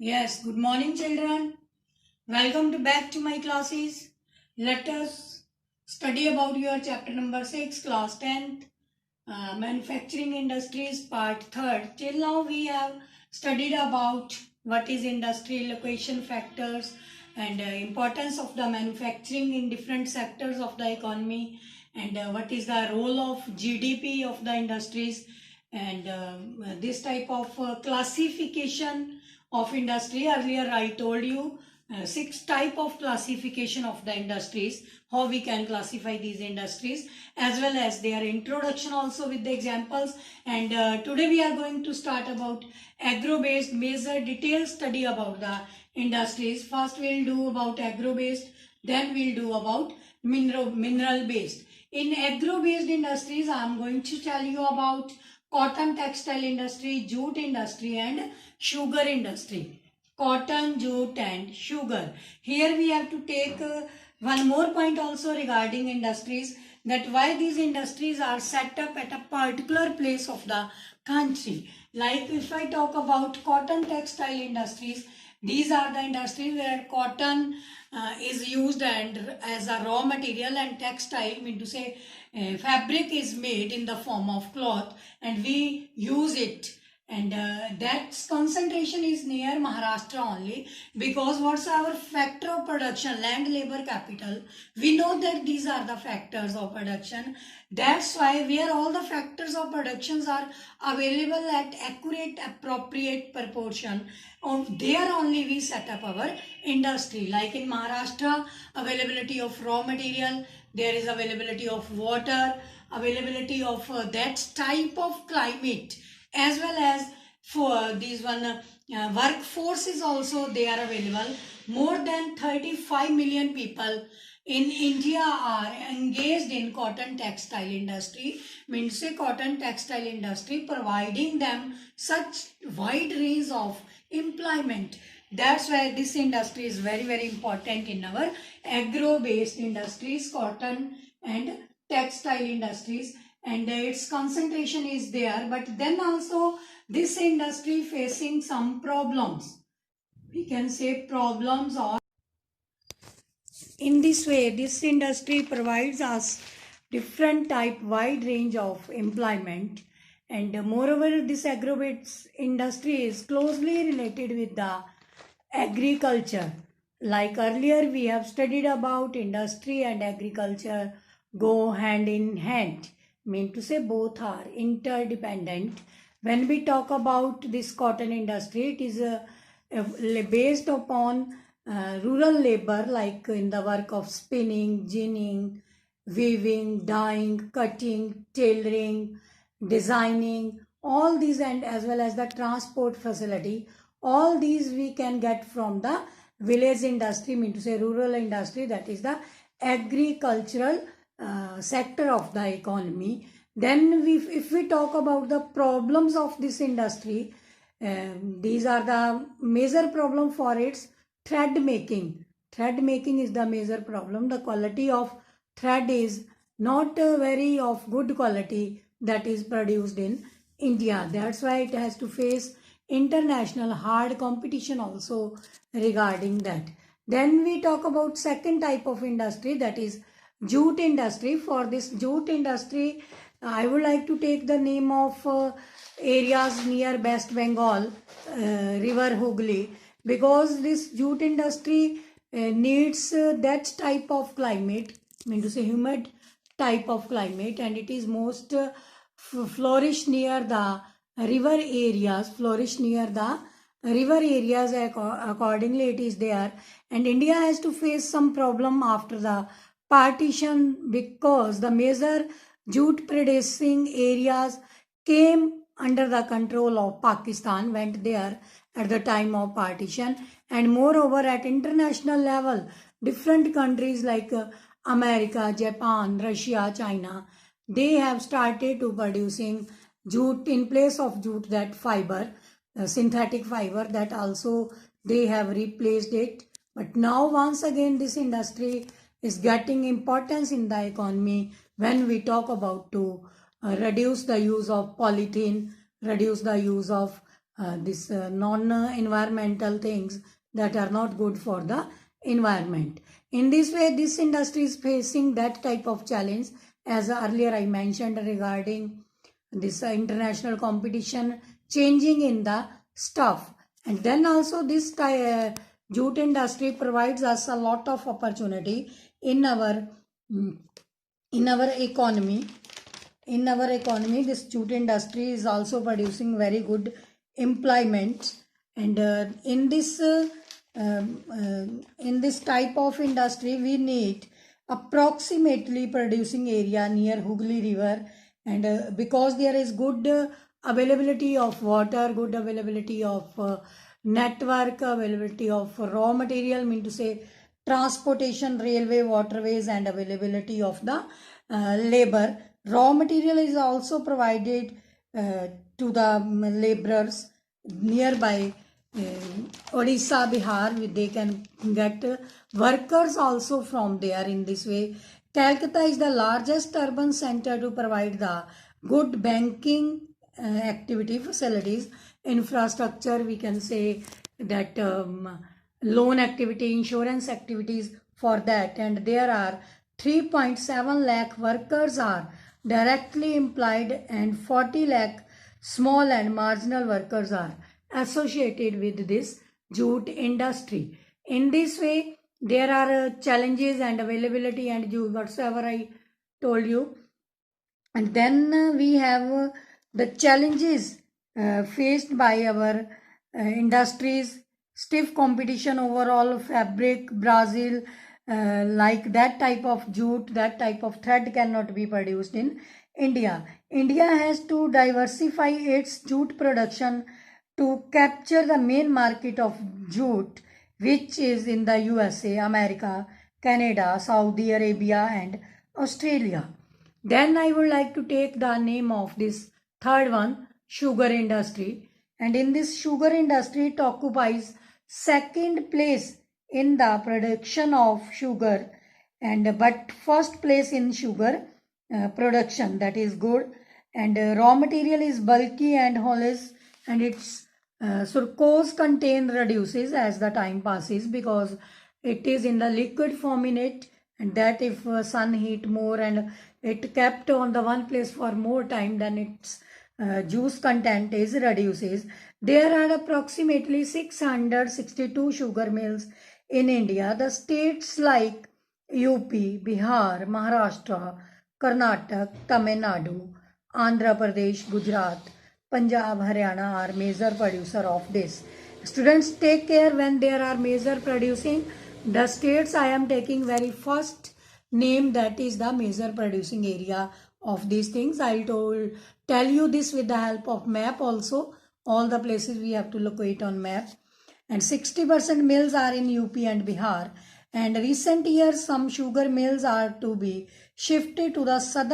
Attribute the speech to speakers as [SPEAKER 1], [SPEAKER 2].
[SPEAKER 1] Yes, good morning children. Welcome to back to my classes. Let us study about your chapter number 6, class 10th, manufacturing industries part 3rd. Till now we have studied about what is industry location factors and importance of the manufacturing in different sectors of the economy and what is the role of GDP of the industries and this type of classification of industry. Earlier I told you 6 type of classification of the industries, how we can classify these industries, as well as their introduction also with the examples. And today we are going to start about agro based major detailed study about the industries. First we'll do about agro based, then we'll do about mineral based. In agro based industries I am going to tell you about cotton textile industry, jute industry and sugar industry. Cotton, jute and sugar. Here we have to take one more point also regarding industries, that why these industries are set up at a particular place of the country. Like if I talk about cotton textile industries, these are the industries where cotton is used and as a raw material, and textile mean to say fabric is made in the form of cloth and we use it, and that concentration is near Maharashtra only, because what's our factor of production? Land, labor, capital. We know that these are the factors of production. That's why where all the factors of productions are available at accurate appropriate proportion, there only we set up our industry. Like in Maharashtra, availability of raw material, there is availability of water, availability of that type of climate, as well as for these workforce is also they are available. More than 35 million people in India are engaged in cotton textile industry, means say cotton textile industry providing them such wide range of employment. That's why this industry is very important in our agro based industries, cotton and textile industries, and its concentration is there. But then also this industry facing some problems, we can say problems. Or in this way this industry provides us different type wide range of employment, and moreover this agro-based industry is closely related with the agriculture. Like earlier we have studied about industry and agriculture go hand in hand, mean to say both are interdependent. When we talk about this cotton industry, it is based upon rural labor, like in the work of spinning, ginning, weaving, dyeing, cutting, tailoring, designing, all these, and as well as the transport facility. All these we can get from the village industry, mean to say rural industry, that is the agricultural sector of the economy. Then if we talk about the problems of this industry, these are the major problem for its thread making. Thread making is the major problem. The quality of thread is not very of good quality that is produced in India. That's why it has to face international hard competition also regarding that. Then we talk about second type of industry, that is jute industry. For this jute industry, I would like to take the name of areas near West Bengal, River Hooghly, because this jute industry needs that type of climate, I mean to say humid type of climate, and it is most flourish near the river areas, accordingly it is there. And India has to face some problem after the partition, because the major jute producing areas came under the control of Pakistan, went there at the time of partition. And moreover at international level, different countries like America, Japan, Russia, China, they have started to producing jute in place of jute, that fiber, synthetic fiber, that also they have replaced it. But now once again this industry is getting importance in the economy when we talk about to reduce the use of polythene, reduce the use of this non-environmental things that are not good for the environment. In this way, this industry is facing that type of challenge, as earlier I mentioned regarding this international competition changing in the stuff. And then also this jute industry provides us a lot of opportunity in our economy. In our economy, this jute industry is also producing very good employment. And in this type of industry, we need approximately producing area near Hooghly River. And because there is good availability of water, good availability of network, availability of raw material, mean to say transportation, railway, waterways, and availability of the labor. Raw material is also provided to the laborers nearby Odisha, Bihar. They can get workers also from there. In this way, Calcutta is the largest urban center to provide the good banking activity facilities, infrastructure. We can say that loan activity, insurance activities for that. And there are 3.7 lakh workers are directly employed, and 40 lakh small and marginal workers are associated with this jute industry. In this way, there are challenges and availability and whatsoever I told you. And then we have the challenges faced by our industries, stiff competition overall, fabric, Brazil, like that type of jute, that type of thread cannot be produced in India. India has to diversify its jute production to capture the main market of jute, which is in the USA, America, Canada, Saudi Arabia, and Australia. Then I would like to take the name of this third one, sugar industry. And in this sugar industry, it occupies second place in the production of sugar, and but first place in sugar production. That is good. And raw material is bulky and hollows, and its sucrose content reduces as the time passes, because it is in the liquid form in it, and that if sun heat more and it kept on the one place for more time, then its juice content is reduces. There are approximately 662 sugar mills in India. The states like UP, Bihar, Maharashtra, Karnataka, Tamil Nadu, Andhra Pradesh, Gujarat, Punjab, Haryana are major producer of this. Students, take care when there are major producing. The states I am taking very first name, that is the major producing area of these things. I'll tell you this with the help of map also. All the places we have to locate on map. And 60% mills are in UP and Bihar. And recent years, some sugar mills are to be shifted to the southern